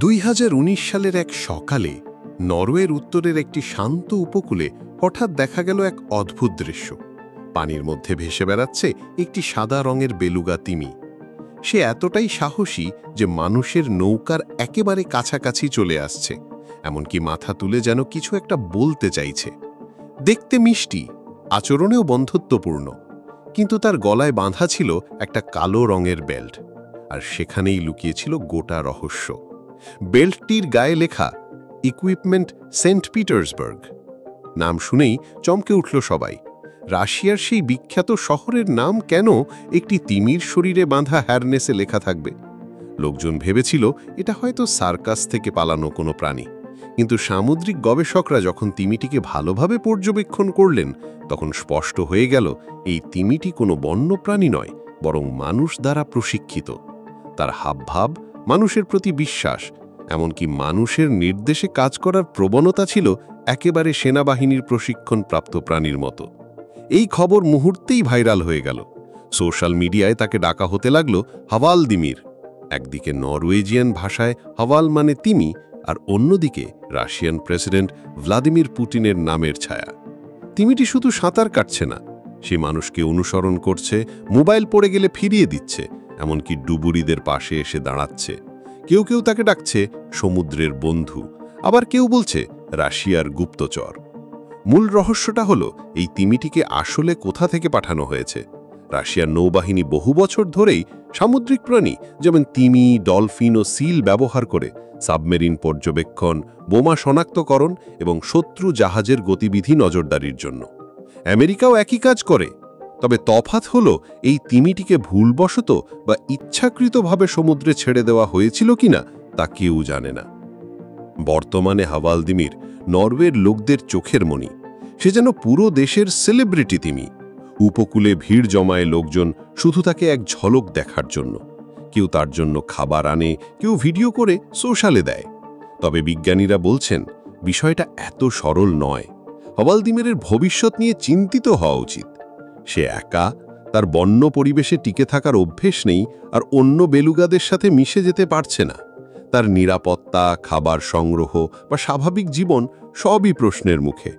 2019 সালের এক সকালে নরওয়ের উত্তরের একটি শান্ত উপকূলে হঠাৎ দেখা গেল এক অদ্ভুত দৃশ্য। পানির মধ্যে ভেসে বেড়াচ্ছে একটি সাদা রঙের বেলুগা তিমি। সে এতটাই সাহসী যে মানুষের নৌকার একেবারে কাছাকাছি চলে আসছে, এমনকি মাথা তুলে যেন কিছু একটা বলতে চাইছে। দেখতে মিষ্টি, আচরণেও বন্ধুত্বপূর্ণ, কিন্তু তার গলায় বাঁধা ছিল একটা কালো রঙের বেল্ট, আর সেখানেই লুকিয়েছিল গোটা রহস্য। বেল্টটির গায়ে লেখা ইকুইপমেন্ট সেন্ট পিটার্সবার্গ। নাম শুনেই চমকে উঠল সবাই। রাশিয়ার সেই বিখ্যাত শহরের নাম কেন একটি তিমির শরীরে বাঁধা হ্যারনেসে লেখা থাকবে? লোকজন ভেবেছিল এটা হয়তো সার্কাস থেকে পালানো কোনো প্রাণী, কিন্তু সামুদ্রিক গবেষকরা যখন তিমিটিকে ভালোভাবে পর্যবেক্ষণ করলেন, তখন স্পষ্ট হয়ে গেল এই তিমিটি কোনো বন্যপ্রাণী নয়, বরং মানুষ দ্বারা প্রশিক্ষিত। তার হাবভাব, মানুষের প্রতি বিশ্বাস, এমনকি মানুষের নির্দেশে কাজ করার প্রবণতা ছিল একেবারে সেনাবাহিনীর প্রশিক্ষণপ্রাপ্ত প্রাণীর মতো। এই খবর মুহূর্তেই ভাইরাল হয়ে গেল। সোশ্যাল মিডিয়ায় তাকে ডাকা হতে লাগলো হাভালদিমির। একদিকে নরওয়েজিয়ান ভাষায় হাভাল মানে তিমি, আর অন্যদিকে রাশিয়ান প্রেসিডেন্ট ভ্লাদিমির পুতিনের নামের ছায়া। তিমিটি শুধু সাঁতার কাটছে না, সে মানুষকে অনুসরণ করছে, মোবাইল পড়ে গেলে ফিরিয়ে দিচ্ছে, এমনকি ডুবুরিদের পাশে এসে দাঁড়াচ্ছে। কেউ কেউ তাকে ডাকছে সমুদ্রের বন্ধু, আবার কেউ বলছে রাশিয়ার গুপ্তচর। মূল রহস্যটা হলো এই তিমিটিকে আসলে কোথা থেকে পাঠানো হয়েছে। রাশিয়ার নৌবাহিনী বহু বছর ধরেই সামুদ্রিক প্রাণী যেমন তিমি, ডলফিন ও সিল ব্যবহার করে সাবমেরিন পর্যবেক্ষণ, বোমা শনাক্তকরণ এবং শত্রু জাহাজের গতিবিধি নজরদারির জন্য। আমেরিকাও একই কাজ করে, তবে তফাৎ হলো এই তিমিটিকে ভুলবশত বা ইচ্ছাকৃতভাবে সমুদ্রে ছেড়ে দেওয়া হয়েছিল কিনা তা কেউ জানে না। বর্তমানে হাভালদিমির নরওয়ের লোকদের চোখের মণি। সে যেন পুরো দেশের সেলিব্রিটি তিমি। উপকূলে ভিড় জমায় লোকজন শুধু তাকে এক ঝলক দেখার জন্য। কেউ তার জন্য খাবার আনে, কেউ ভিডিও করে সোশ্যালে দেয়। তবে বিজ্ঞানীরা বলছেন বিষয়টা এত সরল নয়। হাভালদিমিরের ভবিষ্যৎ নিয়ে চিন্তিত হওয়া উচিত। সে একা, তার বন্য পরিবেশে টিকে থাকার অভ্যেস নেই, আর অন্য বেলুগাদের সাথে মিশে যেতে পারছে না। তার নিরাপত্তা, খাবার সংগ্রহ বা স্বাভাবিক জীবন সবই প্রশ্নের মুখে।